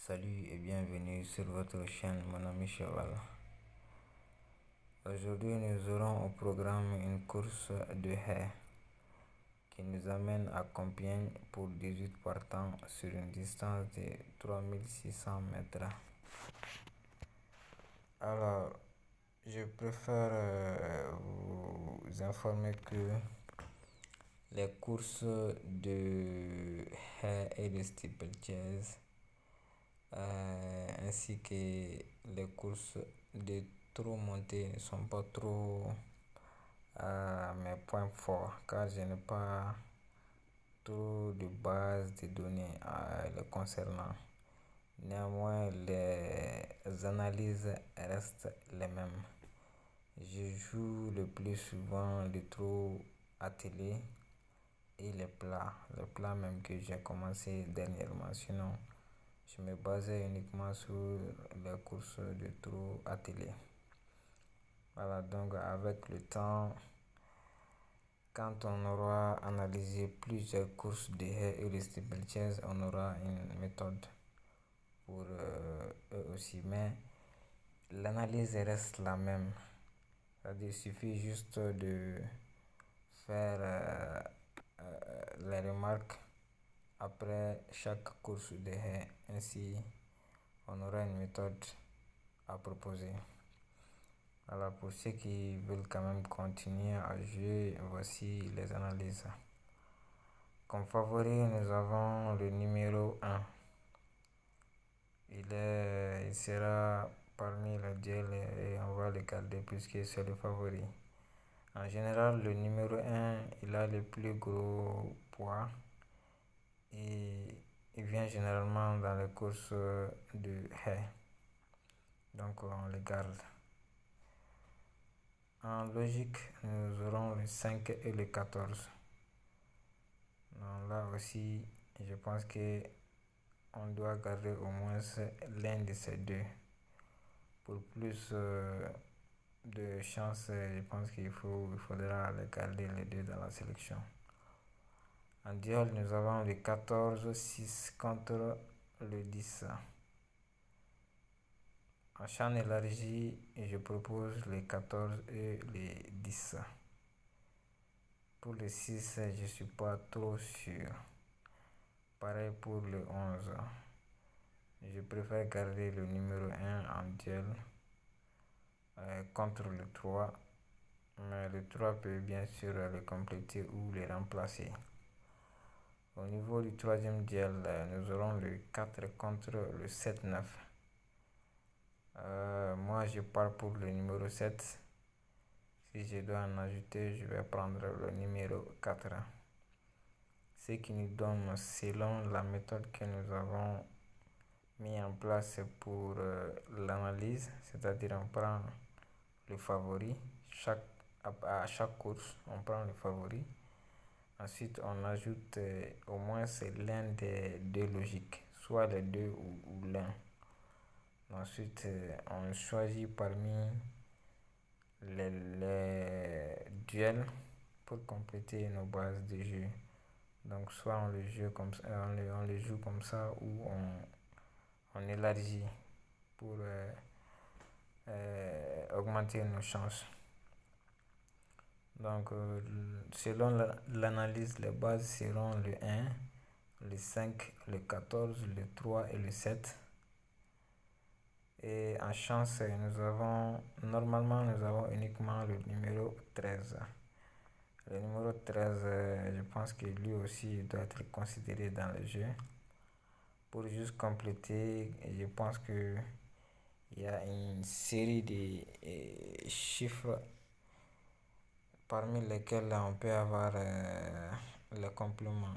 Salut et bienvenue sur votre chaîne Mon ami Cheval. Aujourd'hui, nous aurons au programme une course de haies qui nous amène à Compiègne pour 18 partants sur une distance de 3600 mètres. Alors, je préfère vous informer que les courses de haies et de steeplechase ainsi que les courses de trop montées ne sont pas trop mes points forts car je n'ai pas trop de bases de données le concernant. Néanmoins, les analyses restent les mêmes. Je joue le plus souvent le trot attelé et les plats même que j'ai commencé dernièrement. Sinon, je me basais uniquement sur les courses de trot attelé. Voilà, donc avec le temps, quand on aura analysé plusieurs courses de haies et de steeplechase, on aura une méthode pour eux aussi. Mais l'analyse reste la même. C'est-à-dire, il suffit juste de faire les remarques après chaque course de haies. Ainsi, on aura une méthode à proposer. Alors, pour ceux qui veulent quand même continuer à jouer, voici les analyses. Comme favori, nous avons le numéro 1. Il sera parmi les duels et on va le garder puisque c'est le favori. En général, le numéro 1, il a le plus gros poids et il vient généralement dans les courses de haies. Donc, on le garde. En logique, nous aurons le 5 et le 14. Donc là aussi, je pense que on doit garder au moins l'un de ces deux. Pour plus de chance, je pense qu'il faudra les garder les deux dans la sélection. En duel, nous avons le 14-6 contre le 10. En champ élargi, je propose les 14 et les 10. Pour le 6, je ne suis pas trop sûr. Pareil pour le 11. Je préfère garder le numéro 1 en duel contre le 3. Mais le 3 peut bien sûr le compléter ou le remplacer. Au niveau du troisième duel, nous aurons le 4 contre le 7-9. Moi, je pars pour le numéro 7. Si je dois en ajouter, je vais prendre le numéro 4. Ce qui nous donne, selon la méthode que nous avons mis en place pour l'analyse, c'est-à-dire on prend le favori, à chaque course, on prend le favori. Ensuite, on ajoute au moins l'un des deux logiques, soit les deux ou l'un. Ensuite, on choisit parmi les duels pour compléter nos bases de jeu. Donc, soit on le joue comme ça, ou on élargit pour augmenter nos chances. Donc, selon l'analyse, les bases seront le 1, le 5, le 14, le 3 et le 7. Et en chance, normalement, nous avons uniquement le numéro 13. Le numéro 13, je pense que lui aussi doit être considéré dans le jeu. Pour juste compléter, je pense qu'il y a une série de chiffres parmi lesquels on peut avoir le complément.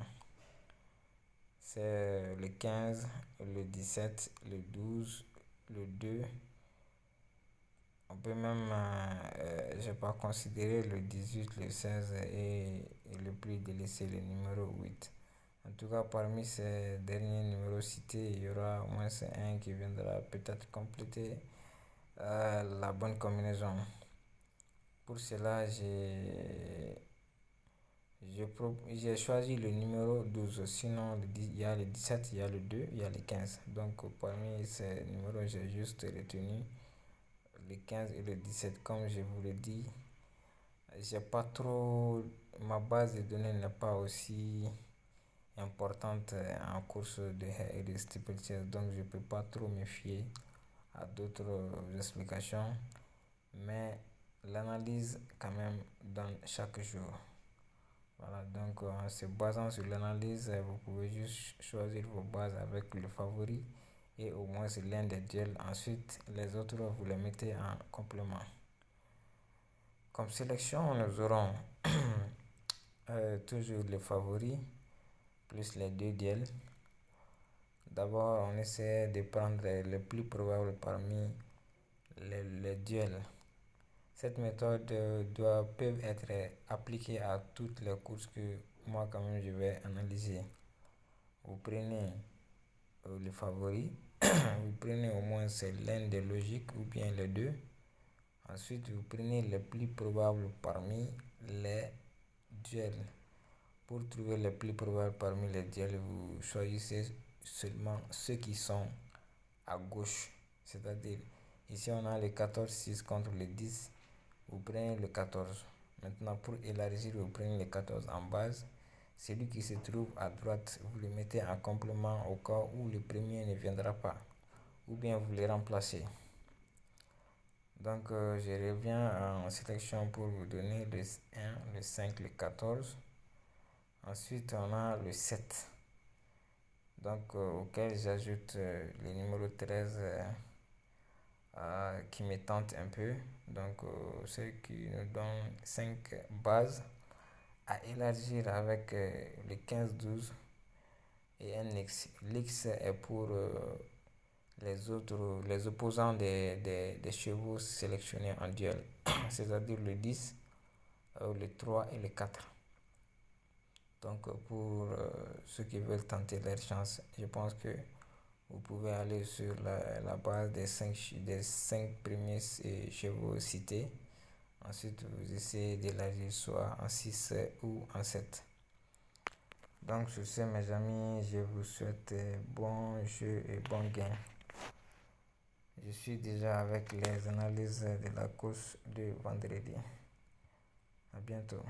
C'est le 15, le 17, le 12, le 2. On peut même, je n'ai pas considéré le 18, le 16 et le plus délaissé, le numéro 8. En tout cas, parmi ces derniers numéros cités, il y aura au moins un qui viendra peut-être compléter la bonne combinaison. Pour cela, J'ai choisi le numéro 12. Sinon il y a le 17, il y a le 2, il y a le 15. Donc parmi ces numéros, j'ai juste retenu le 15 et le 17. Comme je vous l'ai dit, j'ai pas trop, ma base de données n'est pas aussi importante en course de haie et de steeplechase, donc je peux pas trop me fier à d'autres explications, mais l'analyse quand même donne chaque jour. Voilà, donc en se basant sur l'analyse, vous pouvez juste choisir vos bases avec le favori et au moins c'est l'un des duels. Ensuite, les autres, vous les mettez en complément. Comme sélection, nous aurons toujours les favoris plus les deux duels. D'abord, on essaie de prendre le plus probable parmi les duels. Cette méthode peut être appliquée à toutes les courses que moi quand même je vais analyser. Vous prenez le favori, vous prenez au moins c'est l'un des logiques ou bien les deux. Ensuite, vous prenez le plus probable parmi les duels. Pour trouver le plus probable parmi les duels, vous choisissez seulement ceux qui sont à gauche. C'est-à-dire, ici on a le 14-6 contre le 10. Vous prenez le 14. Maintenant, pour élargir, vous prenez le 14 en base. Celui qui se trouve à droite, vous le mettez en complément au cas où le premier ne viendra pas. Ou bien vous le remplacez. Donc, je reviens en sélection pour vous donner le 1, le 5, le 14. Ensuite, on a le 7. Donc, auquel j'ajoute le numéro 13 qui me tente un peu. Donc, ce qui nous donne 5 bases à élargir avec le 15-12 et un X. L'X est pour les opposants des chevaux sélectionnés en duel, c'est-à-dire le 10, le 3 et le 4. Donc, pour ceux qui veulent tenter leur chance, je pense que vous pouvez aller sur la base des 5 premiers chevaux cités. Ensuite, vous essayez d'élargir soit en 6 ou en 7. Donc, sur ce, mes amis, je vous souhaite bon jeu et bon gain. Je suis déjà avec les analyses de la course de vendredi. À bientôt.